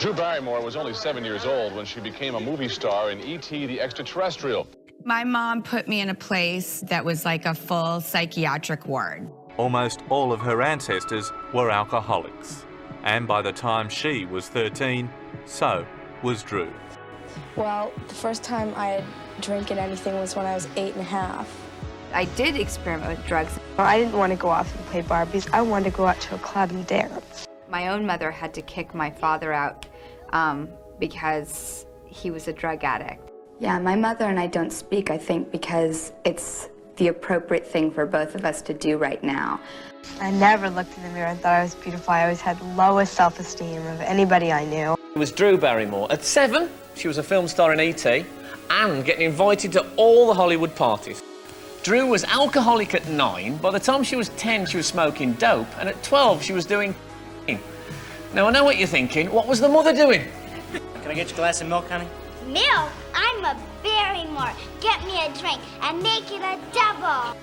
Drew Barrymore was only 7 years old when she became a movie star in E.T. the Extra-Terrestrial. My mom put me in a place that was like a full psychiatric ward. Almost all of her ancestors were alcoholics, and by the time she was 13, so was Drew. Well, the first time I had drinking anything was when I was 8.5. I did experiment with drugs. I didn't want to go off and play Barbies. I wanted to go out to a club and dance. My own mother had to kick my father out because he was a drug addict. Yeah, my mother and I don't speak, I think, because it's the appropriate thing for both of us to do right now. I never looked in the mirror and thought I was beautiful. I always had the lowest self-esteem of anybody I knew. It was Drew Barrymore. At 7, she was a film star in E.T. and getting invited to all the Hollywood parties. Drew was alcoholic at 9. By the time she was 10, she was smoking dope, and at 12, she was doing Now, I know what you're thinking. What was the mother doing? Can I get you a glass of milk, honey? Milk? I'm a Barrymore. Get me a drink and make it a double.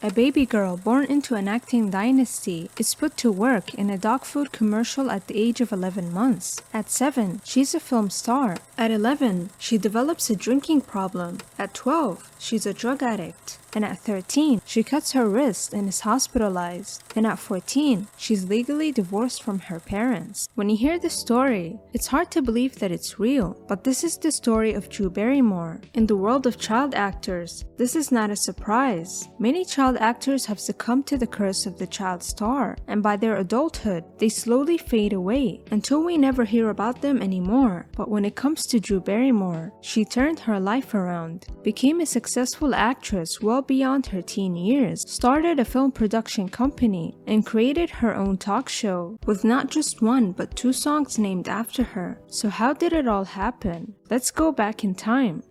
A baby girl born into an acting dynasty is put to work in a dog food commercial at the age of 11 months. At 7, she's a film star. At 11, she develops a drinking problem. At 12, she's a drug addict. And at 13, she cuts her wrist and is hospitalized. And at 14, she's legally divorced from her parents. When you hear this story, it's hard to believe that it's real, but this is the story of Drew Barrymore. In the world of child actors, this is not a surprise. Many child actors have succumbed to the curse of the child star, and by their adulthood, they slowly fade away until we never hear about them anymore. But when it comes to Drew Barrymore, she turned her life around, became a successful actress well beyond her teen years, started a film production company, and created her own talk show with not just one but 2 songs named after her. So how did it all happen? Let's go back in time.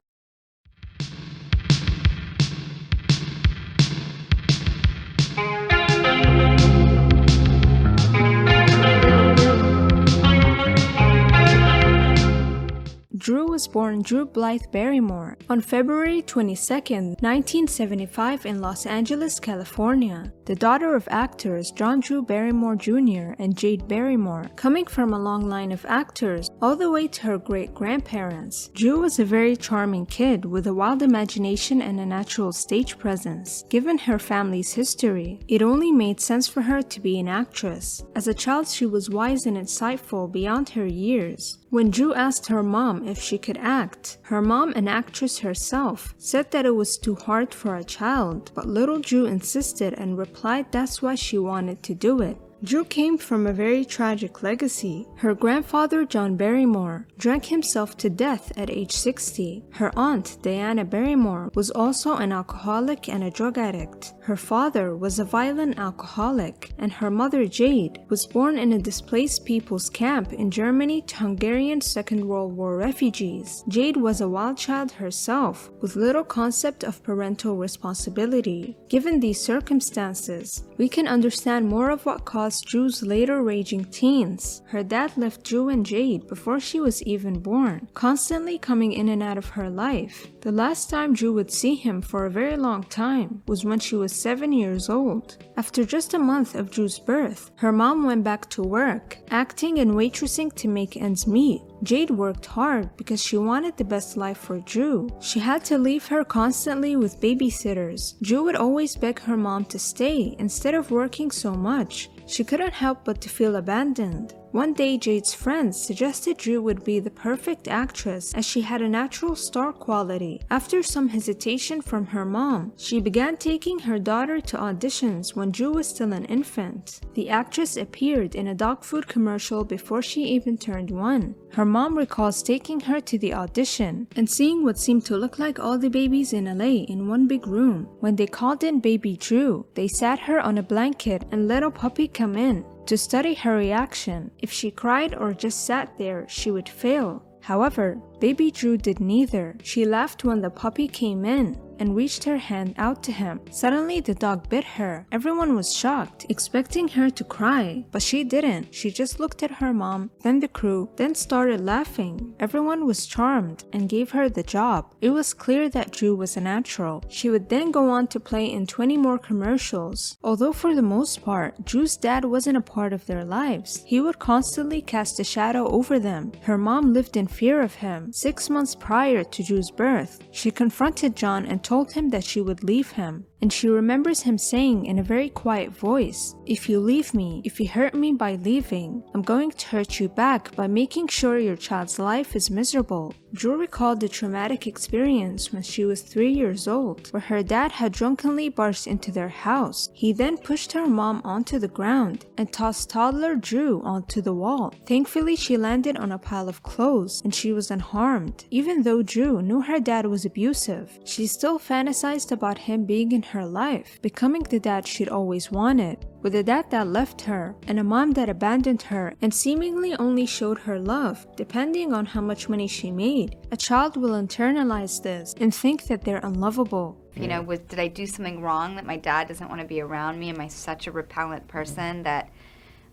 Drew was born Drew Blythe Barrymore on February 22, 1975 in Los Angeles, California, the daughter of actors John Drew Barrymore Jr. and Jade Barrymore. Coming from a long line of actors all the way to her great-grandparents, Drew was a very charming kid with a wild imagination and a natural stage presence. Given her family's history, it only made sense for her to be an actress. As a child, she was wise and insightful beyond her years. When Drew asked her mom if she could act, her mom, an actress herself, said that it was too hard for a child, but little Drew insisted and replied that's why she wanted to do it. Drew came from a very tragic legacy. Her grandfather, John Barrymore, drank himself to death at age 60. Her aunt, Diana Barrymore, was also an alcoholic and a drug addict. Her father was a violent alcoholic, and her mother, Jade, was born in a displaced people's camp in Germany to Hungarian Second World War refugees. Jade was a wild child herself, with little concept of parental responsibility. Given these circumstances, we can understand more of what caused Drew's later raging teens. Her dad left Drew and Jade before she was even born, constantly coming in and out of her life. The last time Drew would see him for a very long time was when she was 7 years old. After just a month of Drew's birth, her mom went back to work, acting and waitressing to make ends meet. Jade worked hard because she wanted the best life for Drew. She had to leave her constantly with babysitters. Drew would always beg her mom to stay instead of working so much. She couldn't help but to feel abandoned. One day, Jade's friends suggested Drew would be the perfect actress as she had a natural star quality. After some hesitation from her mom, she began taking her daughter to auditions when Drew was still an infant. The actress appeared in a dog food commercial before she even turned 1. Her mom recalls taking her to the audition and seeing what seemed to look like all the babies in LA in one big room. When they called in baby Drew, they sat her on a blanket and let a puppy come in to study her reaction. If she cried or just sat there, she would fail. However, baby Drew did neither. She laughed when the puppy came in. and reached her hand out to him. Suddenly, the dog bit her. Everyone was shocked, expecting her to cry, but she didn't. She just looked at her mom, then the crew, then started laughing. Everyone was charmed and gave her the job. It was clear that Drew was a natural. She would then go on to play in 20 more commercials. Although for the most part, Drew's dad wasn't a part of their lives. He would constantly cast a shadow over them. Her mom lived in fear of him. 6 months prior to Drew's birth, she confronted John and told him that she would leave him. And she remembers him saying in a very quiet voice, "If you leave me, if you hurt me by leaving, I'm going to hurt you back by making sure your child's life is miserable." Drew recalled the traumatic experience when she was 3 years old, where her dad had drunkenly barged into their house. He then pushed her mom onto the ground and tossed toddler Drew onto the wall. Thankfully, she landed on a pile of clothes and she was unharmed. Even though Drew knew her dad was abusive, she still fantasized about him being in her life, becoming the dad she'd always wanted. With a dad that left her, and a mom that abandoned her and seemingly only showed her love depending on how much money she made, a child will internalize this and think that they're unlovable. You know, did I do something wrong that my dad doesn't want to be around me? Am I such a repellent person that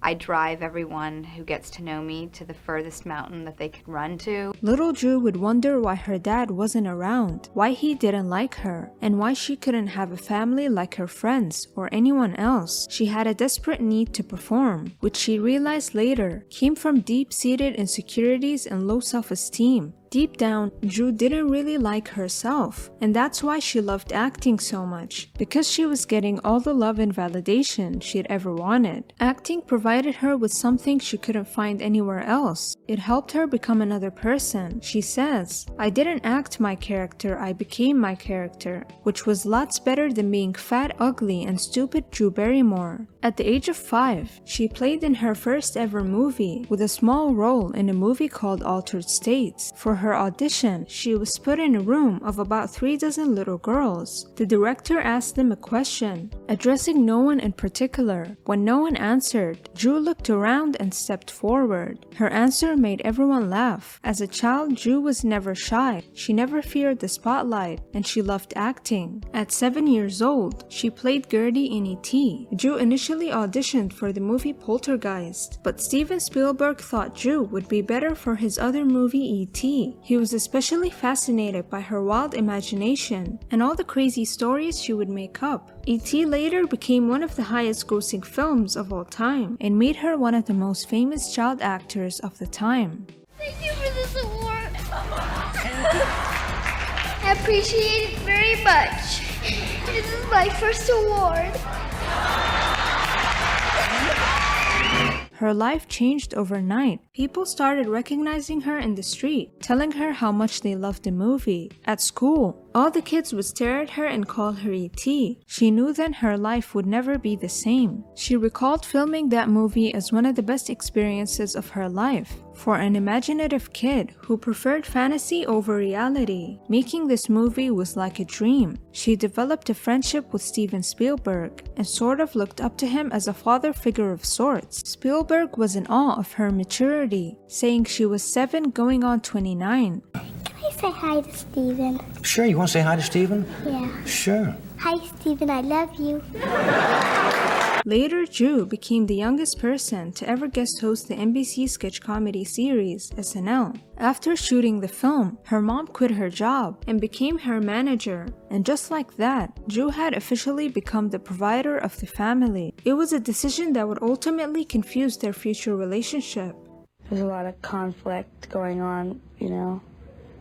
I drive everyone who gets to know me to the furthest mountain that they could run to? Little Drew would wonder why her dad wasn't around, why he didn't like her, and why she couldn't have a family like her friends or anyone else. She had a desperate need to perform, which she realized later came from deep-seated insecurities and low self-esteem. Deep down, Drew didn't really like herself, and that's why she loved acting so much, because she was getting all the love and validation she'd ever wanted. Acting provided her with something she couldn't find anywhere else. It helped her become another person. She says, "I didn't act my character, I became my character," which was lots better than being fat, ugly, and stupid Drew Barrymore. At the age of 5, she played in her first ever movie with a small role in a movie called Altered States. For her audition, she was put in a room of about 3 dozen little girls. The director asked them a question, addressing no one in particular. When no one answered, Drew looked around and stepped forward. Her answer made everyone laugh. As a child, Drew was never shy. She never feared the spotlight, and she loved acting. At 7 years old, she played Gertie in E.T. Drew initially auditioned for the movie Poltergeist, but Steven Spielberg thought Drew would be better for his other movie E.T. He was especially fascinated by her wild imagination and all the crazy stories she would make up. E.T. later became one of the highest grossing films of all time and made her one of the most famous child actors of the time. Thank you for this award. I appreciate it very much. This is my first award. Her life changed overnight. People started recognizing her in the street, telling her how much they loved the movie. At school, all the kids would stare at her and call her E.T. She knew then her life would never be the same. She recalled filming that movie as one of the best experiences of her life. For an imaginative kid who preferred fantasy over reality, making this movie was like a dream. She developed a friendship with Steven Spielberg and sort of looked up to him as a father figure of sorts. Spielberg was in awe of her maturity, saying she was 7 going on 29. Can I say hi to Steven? Sure, you want to say hi to Steven? Yeah. Sure. Hi, Steven, I love you. Later, Drew became the youngest person to ever guest host the NBC sketch comedy series, SNL. After shooting the film, her mom quit her job and became her manager. And just like that, Drew had officially become the provider of the family. It was a decision that would ultimately confuse their future relationship. There's a lot of conflict going on, you know.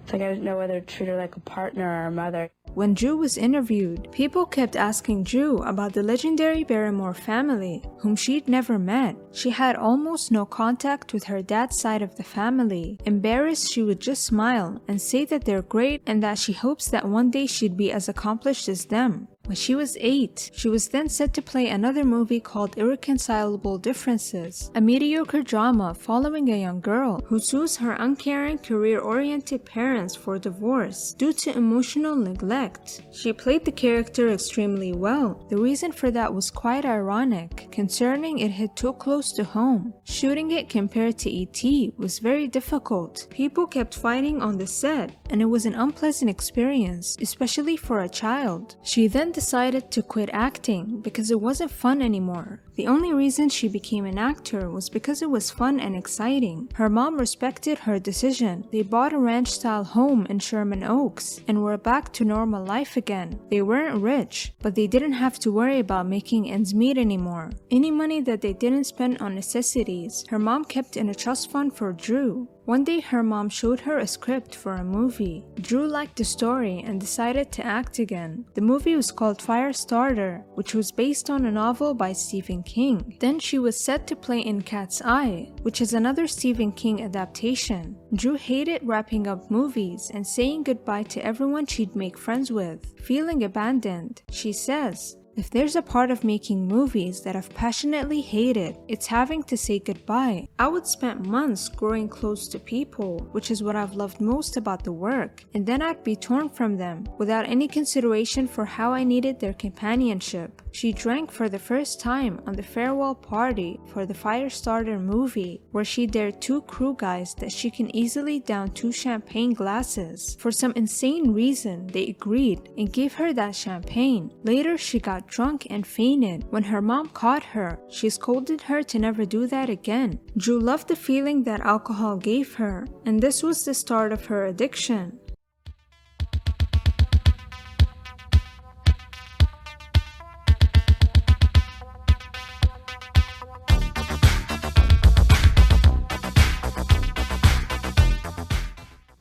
It's like I didn't know whether to treat her like a partner or a mother. When Drew was interviewed, people kept asking Drew about the legendary Barrymore family, whom she'd never met. She had almost no contact with her dad's side of the family. Embarrassed, she would just smile and say that they're great and that she hopes that one day she'd be as accomplished as them. When she was 8, she was then set to play another movie called Irreconcilable Differences, a mediocre drama following a young girl who sues her uncaring, career-oriented parents for divorce due to emotional neglect. She played the character extremely well. The reason for that was quite ironic, concerning it hit too close to home. Shooting it compared to E.T. was very difficult. People kept fighting on the set, and it was an unpleasant experience, especially for a child. She then decided to quit acting because it wasn't fun anymore. The only reason she became an actor was because it was fun and exciting. Her mom respected her decision. They bought a ranch-style home in Sherman Oaks and were back to normal life again. They weren't rich, but they didn't have to worry about making ends meet anymore. Any money that they didn't spend on necessities, her mom kept in a trust fund for Drew. One day her mom showed her a script for a movie. Drew liked the story and decided to act again. The movie was called Firestarter, which was based on a novel by Stephen King. Then she was set to play in Cat's Eye, which is another Stephen King adaptation. Drew hated wrapping up movies and saying goodbye to everyone she'd make friends with. Feeling abandoned, she says, "If there's a part of making movies that I've passionately hated, it's having to say goodbye. I would spend months growing close to people, which is what I've loved most about the work, and then I'd be torn from them without any consideration for how I needed their companionship." She drank for the first time on the farewell party for the Firestarter movie, where she dared 2 crew guys that she can easily down 2 champagne glasses. For some insane reason, they agreed and gave her that champagne. Later, she got drunk and fainted. When her mom caught her, she scolded her to never do that again. Drew loved the feeling that alcohol gave her, and this was the start of her addiction.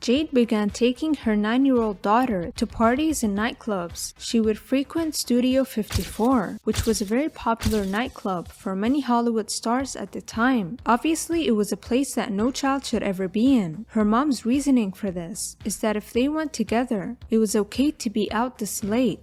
Jade began taking her 9-year-old daughter to parties and nightclubs. She would frequent Studio 54, which was a very popular nightclub for many Hollywood stars at the time. Obviously, it was a place that no child should ever be in. Her mom's reasoning for this is that if they went together, it was okay to be out this late.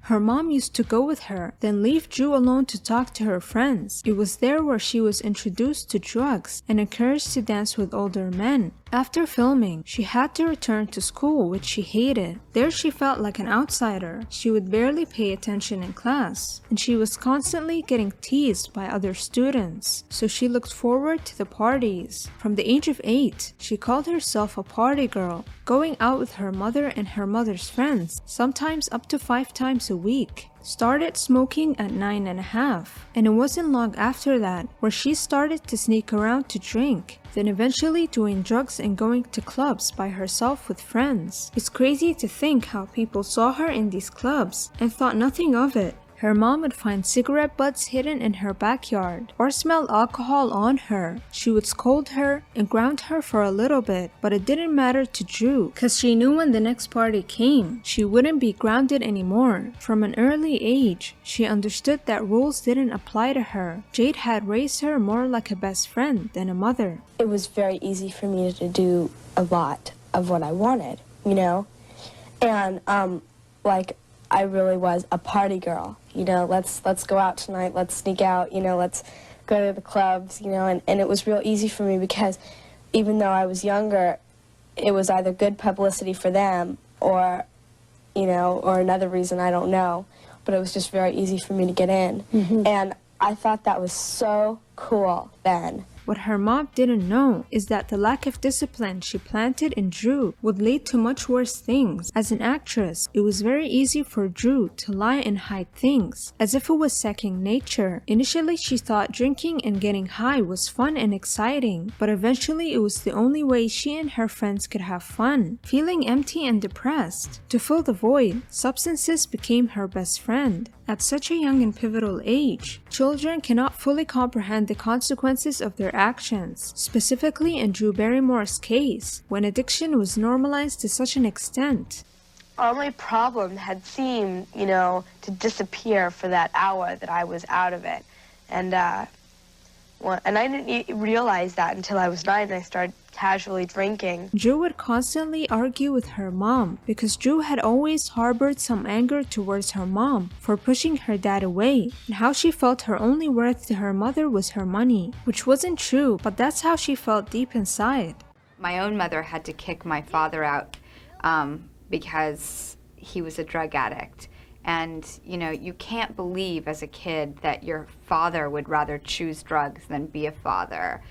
Her mom used to go with her, then leave Drew alone to talk to her friends. It was there where she was introduced to drugs and encouraged to dance with older men. After filming, she had to return to school, which she hated. There she felt like an outsider. She would barely pay attention in class, and she was constantly getting teased by other students, so she looked forward to the parties. From the age of 8, she called herself a party girl, going out with her mother and her mother's friends, sometimes up to 5 times a week. Started smoking at 9.5, and it wasn't long after that where she started to sneak around to drink, then eventually doing drugs and going to clubs by herself with friends. It's crazy to think how people saw her in these clubs and thought nothing of it. Her mom would find cigarette butts hidden in her backyard or smell alcohol on her. She would scold her and ground her for a little bit, but it didn't matter to Drew because she knew when the next party came, she wouldn't be grounded anymore. From an early age, she understood that rules didn't apply to her. Jade had raised her more like a best friend than a mother. It was very easy for me to do a lot of what I wanted, you know? And, I really was a party girl, you know, let's go out tonight, let's sneak out, you know, let's go to the clubs, you know, and it was real easy for me because even though I was younger, it was either good publicity for them or, you know, or another reason, I don't know, but it was just very easy for me to get in. And I thought that was so cool then. What her mom didn't know is that the lack of discipline she planted in Drew would lead to much worse things. As an actress, it was very easy for Drew to lie and hide things, as if it was second nature. Initially, she thought drinking and getting high was fun and exciting, but eventually it was the only way she and her friends could have fun. Feeling empty and depressed, to fill the void, substances became her best friend. At such a young and pivotal age, children cannot fully comprehend the consequences of their actions, specifically in Drew Barrymore's case, when addiction was normalized to such an extent. All my problem had seemed, you know, to disappear for that hour that I was out of it. And And I didn't realize that until I was 9 and I started casually drinking. Drew would constantly argue with her mom because Drew had always harbored some anger towards her mom for pushing her dad away, and how she felt her only worth to her mother was her money, which wasn't true, but that's how she felt deep inside. My own mother had to kick my father out because he was a drug addict. And, you know, you can't believe as a kid that your father would rather choose drugs than be a father.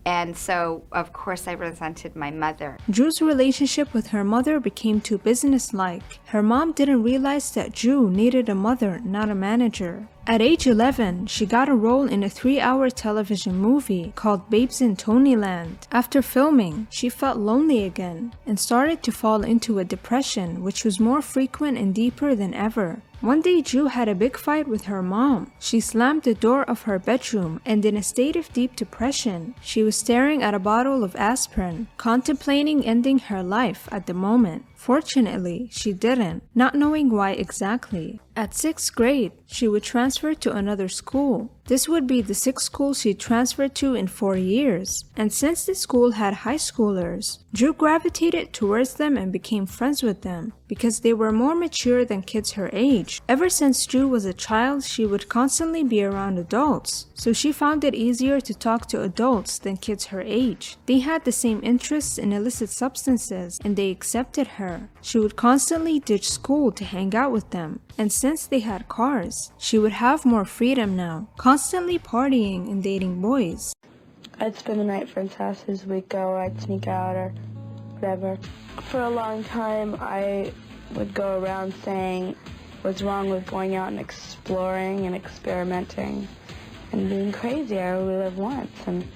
And so, of course, I resented my mother. Drew's relationship with her mother became too businesslike. Her mom didn't realize that Drew needed a mother, not a manager. At age 11, she got a role in a 3-hour television movie called Babes in Tonyland. After filming, she felt lonely again and started to fall into a depression, which was more frequent and deeper than ever. One day, Drew had a big fight with her mom. She slammed the door of her bedroom, and in a state of deep depression, she was staring at a bottle of aspirin, contemplating ending her life at the moment. Fortunately, she didn't, not knowing why exactly. At 6th grade, she would transfer to another school. This would be the 6th school she transferred to in 4 years. And since the school had high schoolers, Drew gravitated towards them and became friends with them because they were more mature than kids her age. Ever since Drew was a child, she would constantly be around adults, so she found it easier to talk to adults than kids her age. They had the same interests in illicit substances and they accepted her. She would constantly ditch school to hang out with them, and since they had cars, she would have more freedom now, constantly partying and dating boys. I'd spend the night at friends' houses, we'd go, I'd sneak out or whatever. For a long time, I would go around saying what's wrong with going out and exploring and experimenting and being crazy. I only live once, and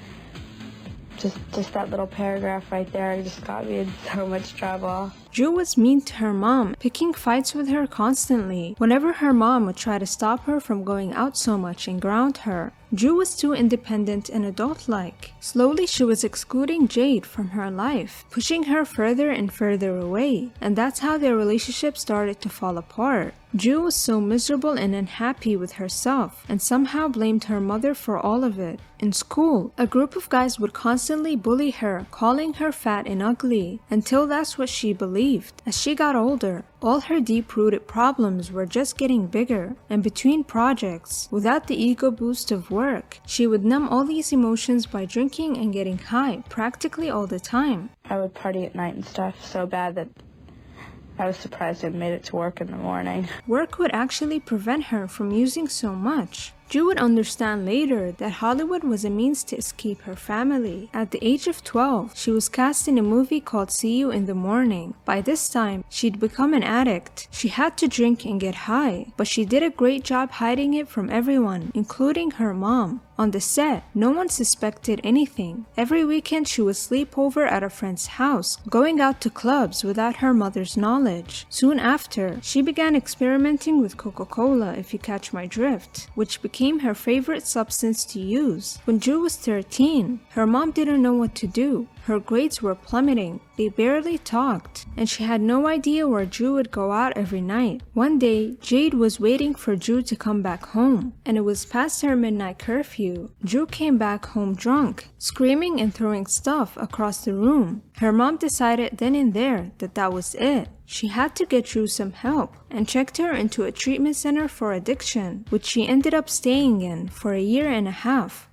just that little paragraph right there just got me in so much trouble. Drew was mean to her mom, picking fights with her constantly. Whenever her mom would try to stop her from going out so much and ground her, Drew was too independent and adult-like. Slowly, she was excluding Jade from her life, pushing her further and further away, and that's how their relationship started to fall apart. Drew was so miserable and unhappy with herself, and somehow blamed her mother for all of it. In school, a group of guys would constantly bully her, calling her fat and ugly, until that's what she believed. As she got older, all her deep-rooted problems were just getting bigger, and between projects, without the ego boost of work, she would numb all these emotions by drinking and getting high practically all the time. I would party at night and stuff so bad that I was surprised I made it to work in the morning. Work would actually prevent her from using so much. Drew would understand later that Hollywood was a means to escape her family. At the age of 12, she was cast in a movie called See You in the Morning. By this time, she'd become an addict. She had to drink and get high, but she did a great job hiding it from everyone, including her mom. On the set, no one suspected anything. Every weekend she would sleep over at a friend's house, going out to clubs without her mother's knowledge. Soon after, she began experimenting with Coca-Cola, if you catch my drift, which became her favorite substance to use. When Drew was 13, her mom didn't know what to do. Her grades were plummeting, they barely talked, and she had no idea where Drew would go out every night. One day, Jade was waiting for Drew to come back home, and it was past her midnight curfew. Drew came back home drunk, screaming and throwing stuff across the room. Her mom decided then and there that that was it. She had to get Drew some help and checked her into a treatment center for addiction, which she ended up staying in for a year and a half.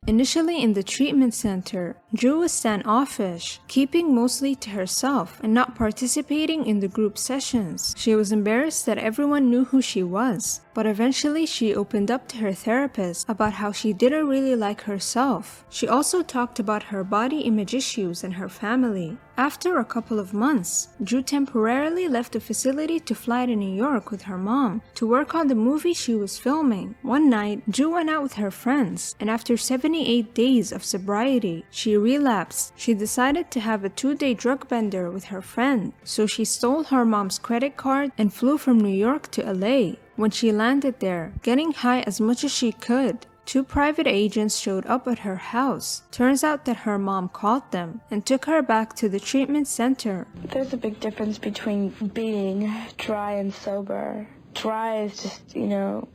Initially in the treatment center, Drew was standoffish, keeping mostly to herself and not participating in the group sessions. She was embarrassed that everyone knew who she was, but eventually she opened up to her therapist about how she didn't really like herself. She also talked about her body image issues and her family. After a couple of months, Drew temporarily left the facility to fly to New York with her mom to work on the movie she was filming. One night, Drew went out with her friends, and after 78 days of sobriety, she relapsed. She decided to have a 2-day drug bender with her friend, so she stole her mom's credit card and flew from New York to LA. When she landed there, getting high as much as she could, 2 private agents showed up at her house. Turns out that her mom called them and took her back to the treatment center. There's a big difference between being dry and sober. Dry is just, you're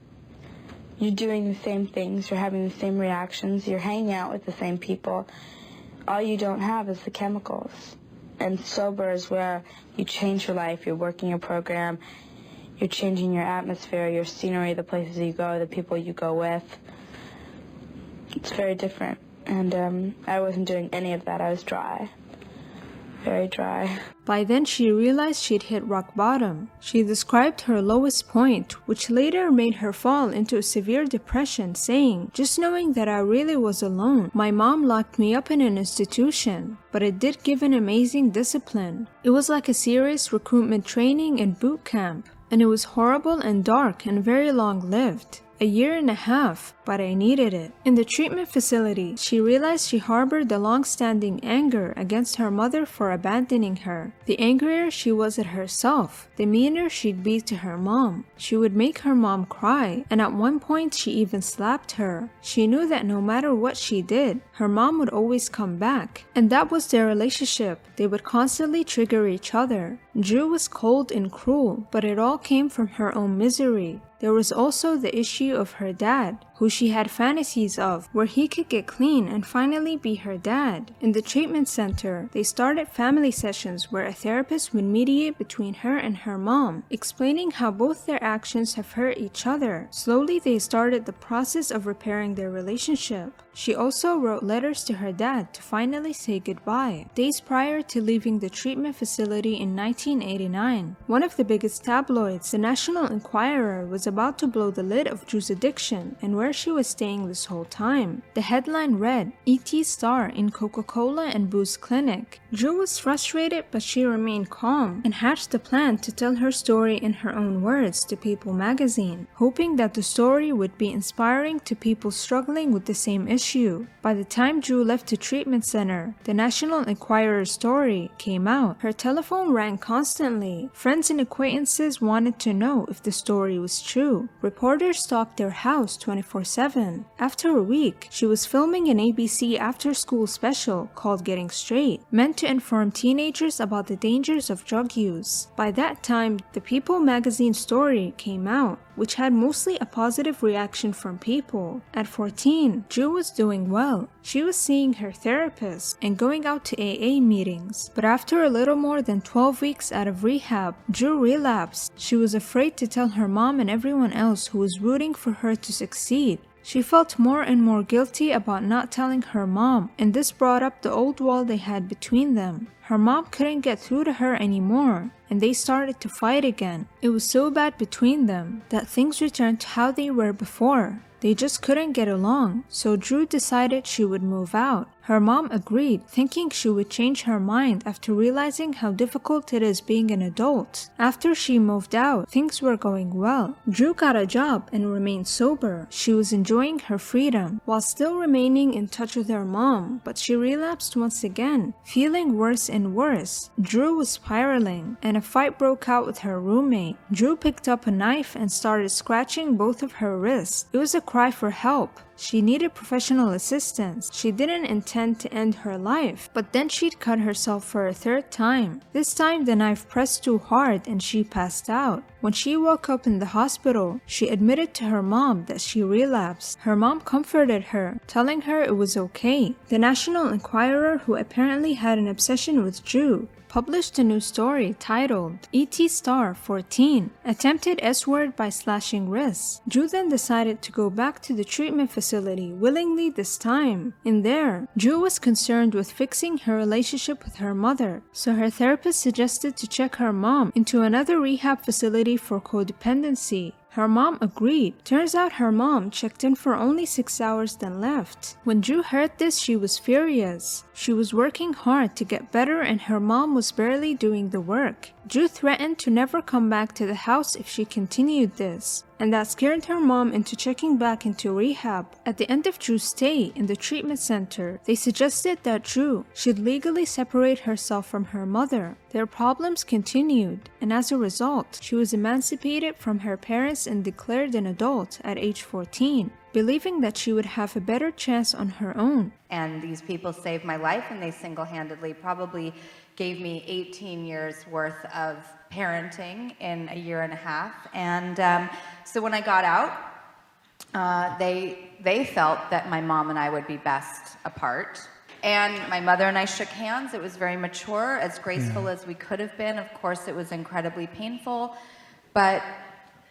doing the same things, you're having the same reactions, you're hanging out with the same people. All you don't have is the chemicals. And sober is where you change your life, you're working your program, you're changing your atmosphere, your scenery, the places you go, the people you go with. It's very different. And I wasn't doing any of that. I was dry. Very dry. By then, she realized she'd hit rock bottom. She described her lowest point, which later made her fall into a severe depression, saying, "Just knowing that I really was alone. My mom locked me up in an institution, but it did give an amazing discipline. It was like a serious recruitment training and boot camp, and it was horrible and dark and very long-lived. A year and a half, but I needed it." In the treatment facility, she realized she harbored the long-standing anger against her mother for abandoning her. The angrier she was at herself, the meaner she'd be to her mom. She would make her mom cry, and at one point she even slapped her. She knew that no matter what she did, her mom would always come back. And that was their relationship. They would constantly trigger each other. Drew was cold and cruel, but it all came from her own misery. There was also the issue of her dad, who she had fantasies of, where he could get clean and finally be her dad. In the treatment center, they started family sessions where a therapist would mediate between her and her mom, explaining how both their actions have hurt each other. Slowly, they started the process of repairing their relationship. She also wrote letters to her dad to finally say goodbye. Days prior to leaving the treatment facility in 1989, one of the biggest tabloids, the National Enquirer, was about to blow the lid of Drew's addiction and where she was staying this whole time. The headline read, "E.T. star in Coca-Cola and booze clinic." Drew was frustrated, but she remained calm and hatched a plan to tell her story in her own words to People magazine, hoping that the story would be inspiring to people struggling with the same issue. By the time Drew left the treatment center, the National Enquirer's story came out. Her telephone rang constantly. Friends and acquaintances wanted to know if the story was true. Reporters stalked their house 24/7. After a week, she was filming an ABC after-school special called Getting Straight, meant to inform teenagers about the dangers of drug use. By that time, the People magazine story came out, which had mostly a positive reaction from people. At 14, Drew was doing well. She was seeing her therapist and going out to AA meetings. But after a little more than 12 weeks out of rehab, Drew relapsed. She was afraid to tell her mom and everyone else who was rooting for her to succeed. She felt more and more guilty about not telling her mom, and this brought up the old wall they had between them. Her mom couldn't get through to her anymore, and they started to fight again. It was so bad between them that things returned to how they were before. They just couldn't get along, so Drew decided she would move out. Her mom agreed, thinking she would change her mind after realizing how difficult it is being an adult. After she moved out, things were going well. Drew got a job and remained sober. She was enjoying her freedom while still remaining in touch with her mom, but she relapsed once again, feeling worse and worse. Drew was spiraling, and a fight broke out with her roommate. Drew picked up a knife and started scratching both of her wrists. It was a cry for help. She needed professional assistance. She didn't intend to end her life, but then she'd cut herself for a third time. This time the knife pressed too hard and she passed out. When she woke up in the hospital, she admitted to her mom that she relapsed. Her mom comforted her, telling her it was okay. The National Enquirer, who apparently had an obsession with Drew, published a new story titled E.T. Star 14, attempted S-word by slashing wrists. Drew then decided to go back to the treatment facility willingly this time. In there, Drew was concerned with fixing her relationship with her mother, so her therapist suggested to check her mom into another rehab facility for codependency. Her mom agreed. Turns out her mom checked in for only 6 hours then left. When Drew heard this, she was furious. She was working hard to get better and her mom was barely doing the work. Drew threatened to never come back to the house if she continued this, and that scared her mom into checking back into rehab. At the end of Drew's stay in the treatment center, they suggested that Drew should legally separate herself from her mother. Their problems continued, and as a result, she was emancipated from her parents and declared an adult at age 14. believing that she would have a better chance on her own. And these people saved my life, and they single-handedly probably gave me 18 years worth of parenting in a year and a half. And so when I got out, they felt that my mom and I would be best apart. And my mother and I shook hands. It was very mature, as graceful as we could have been. Of course, it was incredibly painful, but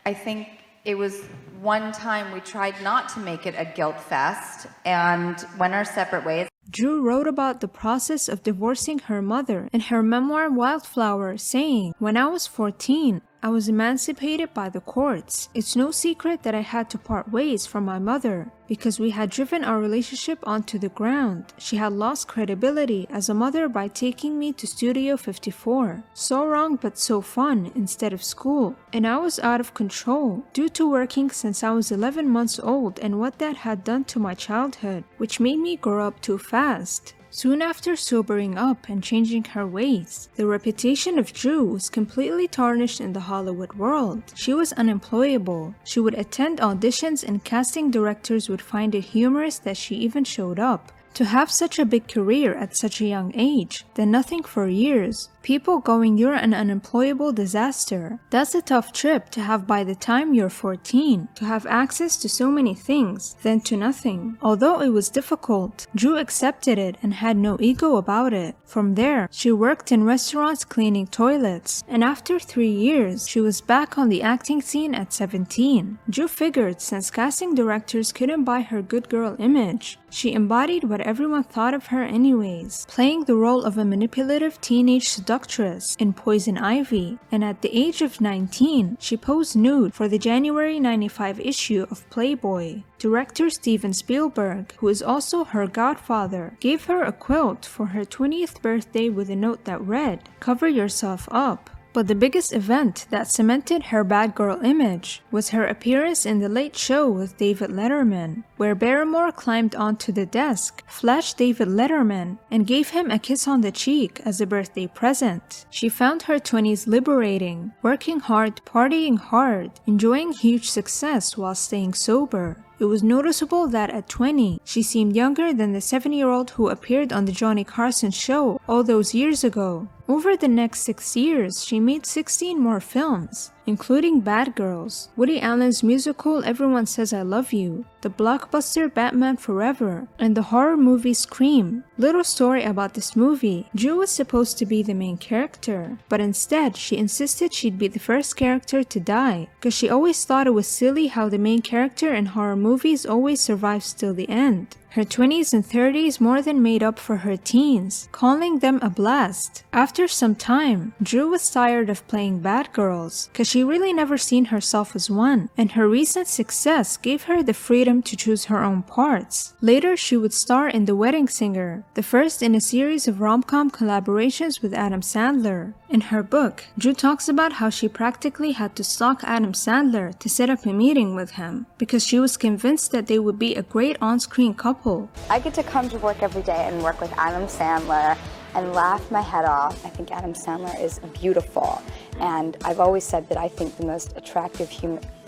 I think it was one time we tried not to make it a guilt fest and went our separate ways. Drew wrote about the process of divorcing her mother in her memoir Wildflower, saying, "When I was 14, I was emancipated by the courts. It's no secret that I had to part ways from my mother because we had driven our relationship onto the ground. She had lost credibility as a mother by taking me to Studio 54. So wrong but so fun instead of school. And I was out of control due to working since I was 11 months old and what that had done to my childhood, which made me grow up too fast." Soon after sobering up and changing her ways, the reputation of Drew was completely tarnished in the Hollywood world. She was unemployable. She would attend auditions and casting directors would find it humorous that she even showed up. To have such a big career at such a young age, then nothing for years. People going, "You're an unemployable disaster." That's a tough trip to have by the time you're 14, to have access to so many things, then to nothing. Although it was difficult, Drew accepted it and had no ego about it. From there, she worked in restaurants cleaning toilets, and after 3 years, she was back on the acting scene at 17. Drew figured since casting directors couldn't buy her good girl image, she embodied what everyone thought of her anyways, playing the role of a manipulative teenage seductress in Poison Ivy, and at the age of 19, she posed nude for the January 95 issue of Playboy. Director Steven Spielberg, who is also her godfather, gave her a quilt for her 20th birthday with a note that read, "Cover yourself up." But the biggest event that cemented her bad girl image was her appearance in The Late Show with David Letterman, where Barrymore climbed onto the desk, flashed David Letterman, and gave him a kiss on the cheek as a birthday present. She found her 20s liberating, working hard, partying hard, enjoying huge success while staying sober. It was noticeable that at 20, she seemed younger than the 7-year-old who appeared on the Johnny Carson show all those years ago. Over the next 6 years, she made 16 more films, including Bad Girls, Woody Allen's musical Everyone Says I Love You, the blockbuster Batman Forever, and the horror movie Scream. Little story about this movie, Drew was supposed to be the main character, but instead she insisted she'd be the first character to die, because she always thought it was silly how the main character in horror movies always survives till the end. Her 20s and 30s more than made up for her teens, calling them a blast. After some time, Drew was tired of playing bad girls, cause she really never seen herself as one, and her recent success gave her the freedom to choose her own parts. Later, she would star in The Wedding Singer, the first in a series of rom-com collaborations with Adam Sandler. In her book, Drew talks about how she practically had to stalk Adam Sandler to set up a meeting with him, because she was convinced that they would be a great on-screen couple. I get to come to work every day and work with Adam Sandler and laugh my head off. I think Adam Sandler is beautiful, and I've always said that I think the most attractive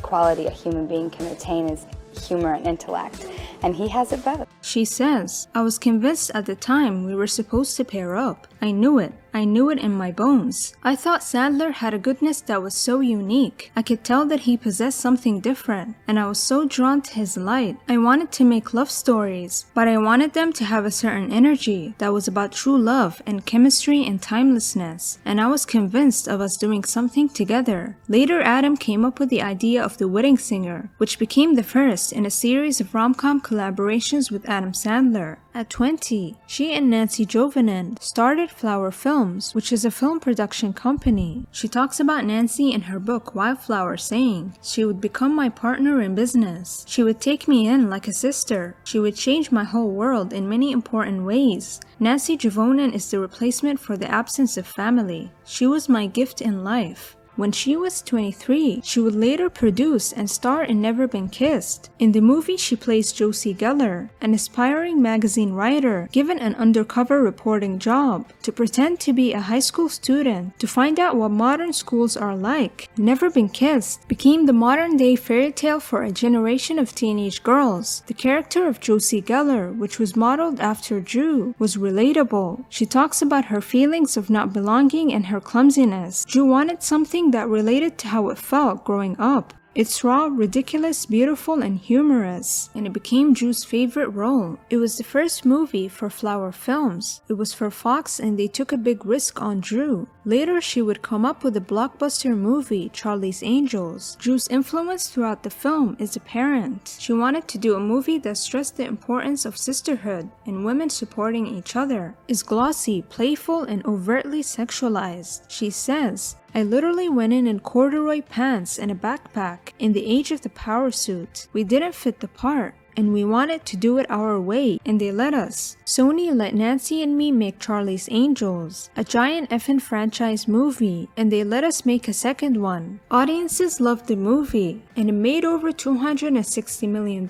quality a human being can attain is humor and intellect, and he has it both. She says, "I was convinced at the time we were supposed to pair up. I knew it. I knew it in my bones. I thought Sandler had a goodness that was so unique. I could tell that he possessed something different, and I was so drawn to his light. I wanted to make love stories, but I wanted them to have a certain energy that was about true love and chemistry and timelessness, and I was convinced of us doing something together." Later, Adam came up with the idea of The Wedding Singer, which became the first in a series of rom-com collaborations with Adam Sandler. At 20, she and Nancy Jovanin started Flower Films, which is a film production company. She talks about Nancy in her book Wildflower, saying, "She would become my partner in business. She would take me in like a sister. She would change my whole world in many important ways. Nancy Jovanin is the replacement for the absence of family. She was my gift in life." When she was 23, she would later produce and star in Never Been Kissed. In the movie, she plays Josie Geller, an aspiring magazine writer given an undercover reporting job to pretend to be a high school student to find out what modern schools are like. Never Been Kissed became the modern-day fairy tale for a generation of teenage girls. The character of Josie Geller, which was modeled after Drew, was relatable. She talks about her feelings of not belonging and her clumsiness. Drew wanted something that related to how it felt growing up. It's raw, ridiculous, beautiful, and humorous, and it became Drew's favorite role. It was the first movie for Flower Films. It was for Fox, and they took a big risk on Drew. Later, she would come up with the blockbuster movie Charlie's Angels. Drew's influence throughout the film is apparent. She wanted to do a movie that stressed the importance of sisterhood and women supporting each other. It's glossy, playful, and overtly sexualized. She says, "I literally went in corduroy pants and a backpack in the age of the power suit. We didn't fit the part, and we wanted to do it our way, and they let us. Sony let Nancy and me make Charlie's Angels, a giant effing franchise movie, and they let us make a second one. Audiences loved the movie, and it made over $260 million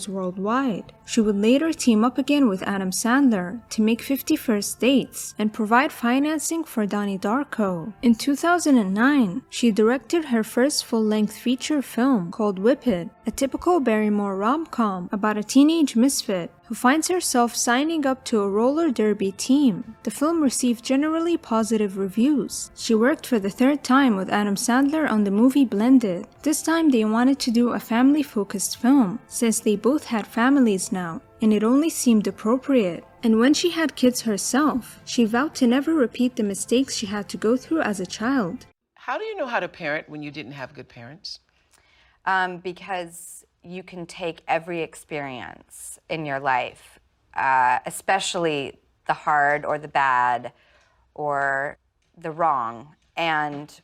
worldwide." She would later team up again with Adam Sandler to make 50 First Dates and provide financing for Donnie Darko. In 2009, she directed her first full-length feature film called Whip It, a typical Barrymore rom-com about a teenage misfit who finds herself signing up to a roller derby team. The film received generally positive reviews. She worked for the third time with Adam Sandler on the movie Blended. This time they wanted to do a family-focused film, since they both had families now, and it only seemed appropriate. And when she had kids herself, she vowed to never repeat the mistakes she had to go through as a child. How do you know how to parent when you didn't have good parents? Because you can take every experience in your life, especially the hard or the bad or the wrong, and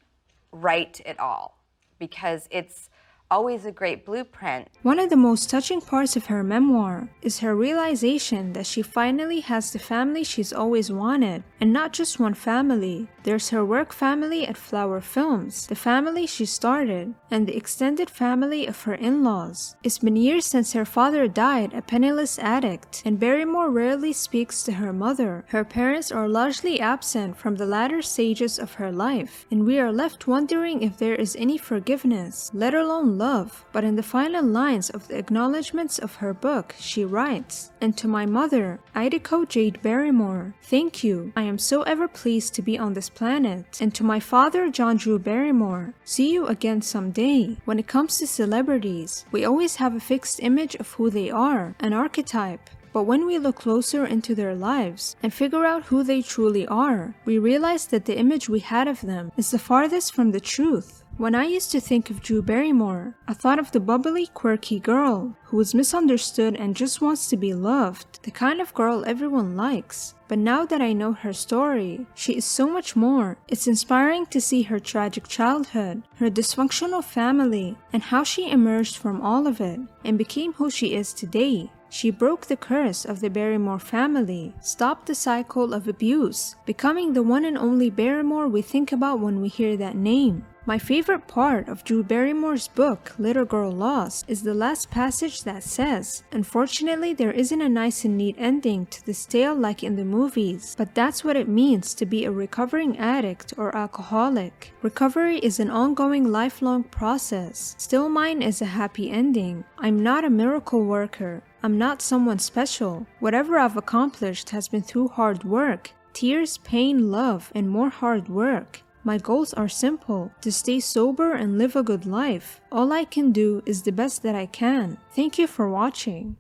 write it all, because it's always a great blueprint. One of the most touching parts of her memoir is her realization that she finally has the family she's always wanted, and not just one family. There's her work family at Flower Films, the family she started, and the extended family of her in-laws. It's been years since her father died, a penniless addict, and Barrymore rarely speaks to her mother. Her parents are largely absent from the latter stages of her life, and we are left wondering if there is any forgiveness, let alone love. But in the final lines of the acknowledgments of her book, she writes, "And to my mother, Idiko Jade Barrymore, thank you. I am so ever pleased to be on this planet. And to my father, John Drew Barrymore, see you again someday." When it comes to celebrities, we always have a fixed image of who they are, an archetype. But when we look closer into their lives and figure out who they truly are, we realize that the image we had of them is the farthest from the truth. When I used to think of Drew Barrymore, I thought of the bubbly, quirky girl who is misunderstood and just wants to be loved, the kind of girl everyone likes. But now that I know her story, she is so much more. It's inspiring to see her tragic childhood, her dysfunctional family, and how she emerged from all of it and became who she is today. She broke the curse of the Barrymore family, stopped the cycle of abuse, becoming the one and only Barrymore we think about when we hear that name. My favorite part of Drew Barrymore's book, Little Girl Lost, is the last passage that says, "Unfortunately, there isn't a nice and neat ending to this tale like in the movies, but that's what it means to be a recovering addict or alcoholic. Recovery is an ongoing lifelong process. Still, mine is a happy ending. I'm not a miracle worker. I'm not someone special. Whatever I've accomplished has been through hard work, tears, pain, love, and more hard work. My goals are simple, to stay sober and live a good life. All I can do is the best that I can. Thank you for watching."